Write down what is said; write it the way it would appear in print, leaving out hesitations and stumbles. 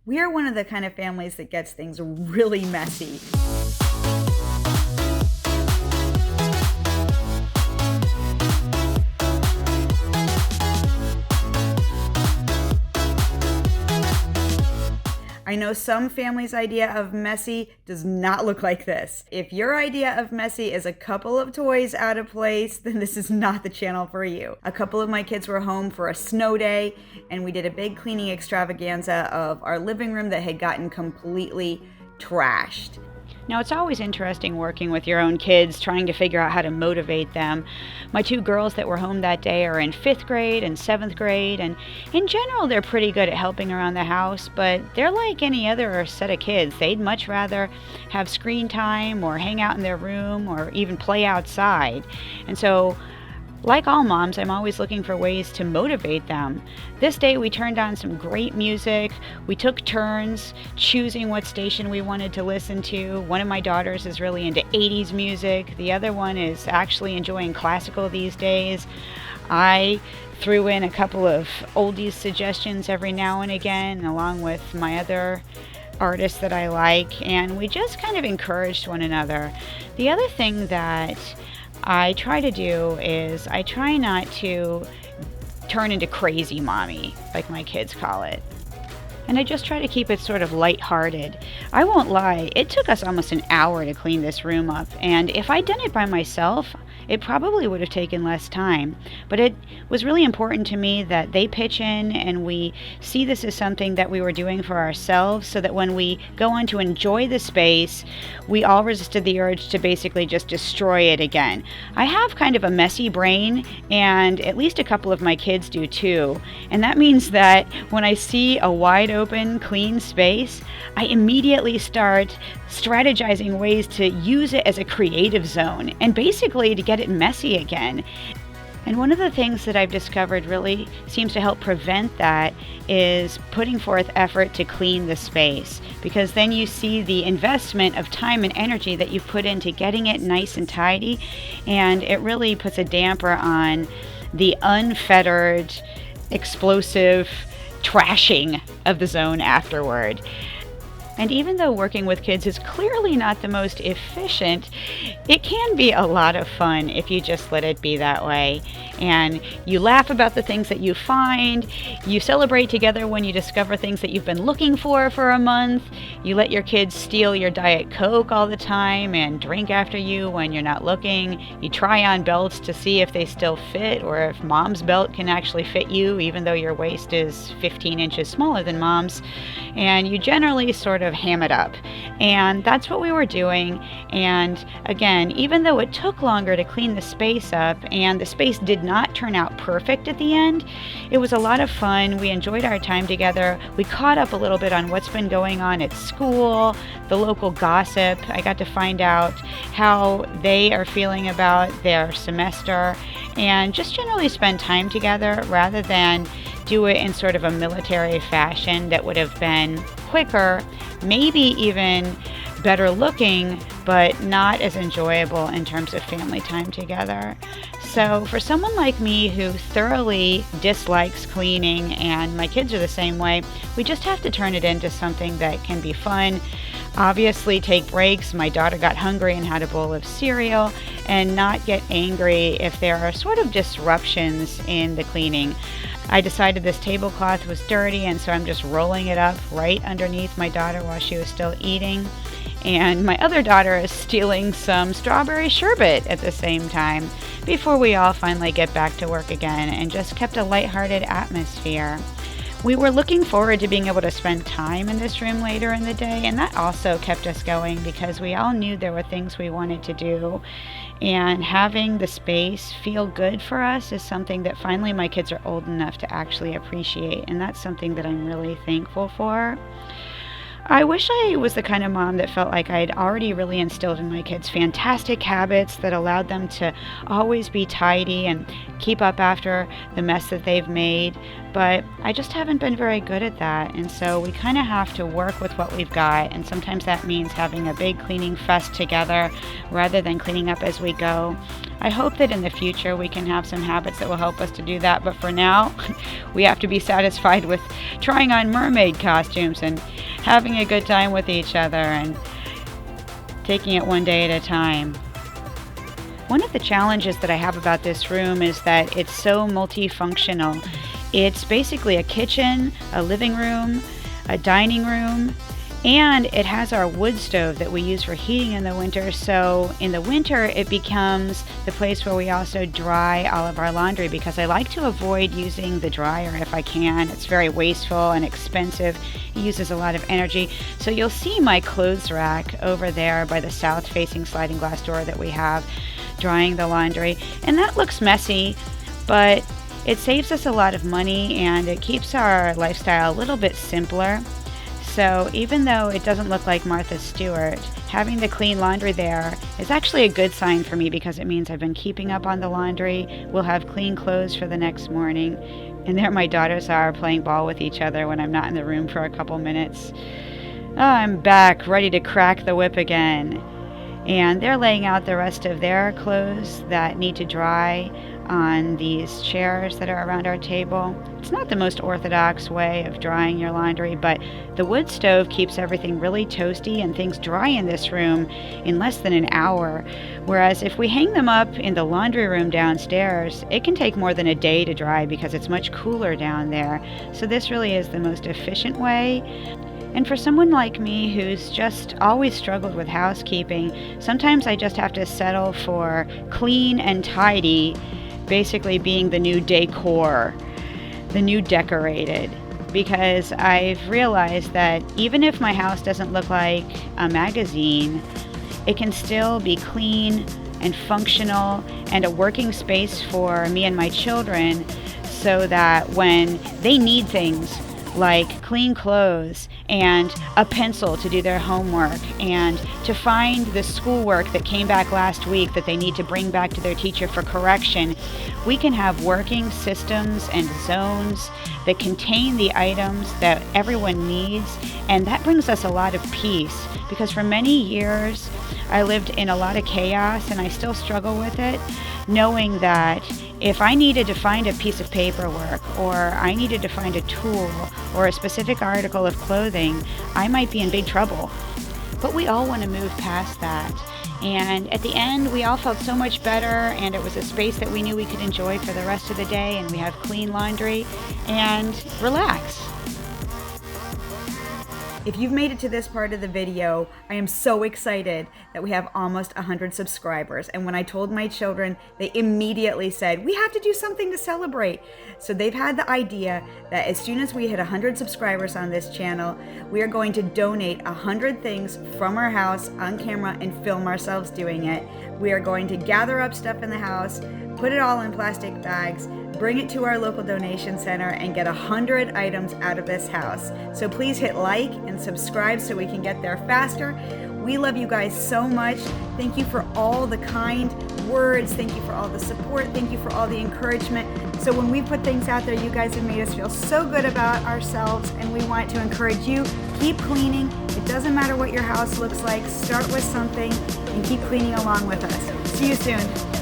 We are one of the kind of families that gets things really messy. I know some families' idea of messy does not look like this. If your idea of messy is a couple of toys out of place, then this is not the channel for you. A couple of my kids were home for a snow day, and we did a big cleaning extravaganza of our living room that had gotten completely trashed. Now, it's always interesting working with your own kids, trying to figure out how to motivate them. My two girls that were home that day are in 5th grade and 7th grade, and in general, they're pretty good at helping around the house, but they're like any other set of kids. They'd much rather have screen time or hang out in their room or even play outside. And so, like all moms, I'm always looking for ways to motivate them. This day we turned on some great music. We took turns choosing what station we wanted to listen to. One of my daughters is really into 80s music. The other one is actually enjoying classical these days. I threw in a couple of oldies suggestions every now and again, along with my other artists that I like, and we just kind of encouraged one another. The other thing that I try to do is I try not to turn into crazy mommy, like my kids call it. And I just try to keep it sort of lighthearted. I won't lie, it took us almost an hour to clean this room up, and if I'd done it by myself, it probably would have taken less time. But it was really important to me that they pitch in and we see this as something that we were doing for ourselves, so that when we go on to enjoy the space, we all resisted the urge to basically just destroy it again. I have kind of a messy brain, and at least a couple of my kids do too. And that means that when I see a wide open, clean space, I immediately start strategizing ways to use it as a creative zone and basically to get it messy again. And one of the things that I've discovered really seems to help prevent that is putting forth effort to clean the space, because then you see the investment of time and energy that you've put into getting it nice and tidy, and it really puts a damper on the unfettered, explosive trashing of the zone afterward. And even though working with kids is clearly not the most efficient, it can be a lot of fun if you just let it be that way. And you laugh about the things that you find, you celebrate together when you discover things that you've been looking for a month, you let your kids steal your Diet Coke all the time and drink after you when you're not looking, you try on belts to see if they still fit or if mom's belt can actually fit you even though your waist is 15 inches smaller than mom's, and you generally sort of ham it up. And that's what we were doing. And again, even though it took longer to clean the space up and the space did not turn out perfect at the end, it was a lot of fun. We enjoyed our time together. We caught up a little bit on what's been going on at school, the local gossip. I got to find out how they are feeling about their semester, and just generally spend time together rather than do it in sort of a military fashion that would have been quicker, maybe even better looking, but not as enjoyable in terms of family time together. So for someone like me who thoroughly dislikes cleaning, and my kids are the same way, we just have to turn it into something that can be fun. Obviously take breaks. My daughter got hungry and had a bowl of cereal, and not get angry if there are sort of disruptions in the cleaning. I decided this tablecloth was dirty, and so I'm just rolling it up right underneath my daughter while she was still eating. And my other daughter is stealing some strawberry sherbet at the same time before we all finally get back to work again, and just kept a lighthearted atmosphere. We were looking forward to being able to spend time in this room later in the day, and that also kept us going because we all knew there were things we wanted to do. And having the space feel good for us is something that finally my kids are old enough to actually appreciate, and that's something that I'm really thankful for. I wish I was the kind of mom that felt like I'd already really instilled in my kids fantastic habits that allowed them to always be tidy and keep up after the mess that they've made, but I just haven't been very good at that, and so we kind of have to work with what we've got, and sometimes that means having a big cleaning fest together rather than cleaning up as we go. I hope that in the future we can have some habits that will help us to do that, but for now, we have to be satisfied with trying on mermaid costumes and having a good time with each other and taking it one day at a time. One of the challenges that I have about this room is that it's so multifunctional. It's basically a kitchen, a living room, a dining room, and it has our wood stove that we use for heating in the winter. So in the winter, it becomes the place where we also dry all of our laundry, because I like to avoid using the dryer if I can. It's very wasteful and expensive. It uses a lot of energy. So you'll see my clothes rack over there by the south-facing sliding glass door that we have, drying the laundry. And that looks messy, but it saves us a lot of money and it keeps our lifestyle a little bit simpler. So even though it doesn't look like Martha Stewart, having the clean laundry there is actually a good sign for me, because it means I've been keeping up on the laundry. We'll have clean clothes for the next morning. And there my daughters are playing ball with each other when I'm not in the room for a couple minutes. Oh, I'm back, ready to crack the whip again. And they're laying out the rest of their clothes that need to dry on these chairs that are around our table. It's not the most orthodox way of drying your laundry, but the wood stove keeps everything really toasty and things dry in this room in less than an hour. Whereas if we hang them up in the laundry room downstairs, it can take more than a day to dry because it's much cooler down there. So this really is the most efficient way. And for someone like me who's just always struggled with housekeeping, sometimes I just have to settle for clean and tidy, basically being the new decor, the new decorated. Because I've realized that even if my house doesn't look like a magazine, it can still be clean and functional and a working space for me and my children, so that when they need things like clean clothes and a pencil to do their homework and to find the schoolwork that came back last week that they need to bring back to their teacher for correction, we can have working systems and zones that contain the items that everyone needs. And that brings us a lot of peace, because for many years I lived in a lot of chaos and I still struggle with it, knowing that if I needed to find a piece of paperwork, or I needed to find a tool or a specific article of clothing, I might be in big trouble. But we all want to move past that. And at the end, we all felt so much better, and it was a space that we knew we could enjoy for the rest of the day, and we have clean laundry and relax. If you've made it to this part of the video, I am so excited that we have almost 100 subscribers. And when I told my children, they immediately said, we have to do something to celebrate. So they've had the idea that as soon as we hit 100 subscribers on this channel, we are going to donate 100 things from our house on camera and film ourselves doing it. We are going to gather up stuff in the house, put it all in plastic bags, bring it to our local donation center, and get 100 items out of this house. So please hit like and subscribe so we can get there faster. We love you guys so much. Thank you for all the kind words. Thank you for all the support. Thank you for all the encouragement. So when we put things out there, you guys have made us feel so good about ourselves, and we want to encourage you. Keep cleaning. It doesn't matter what your house looks like. Start with something and keep cleaning along with us. See you soon.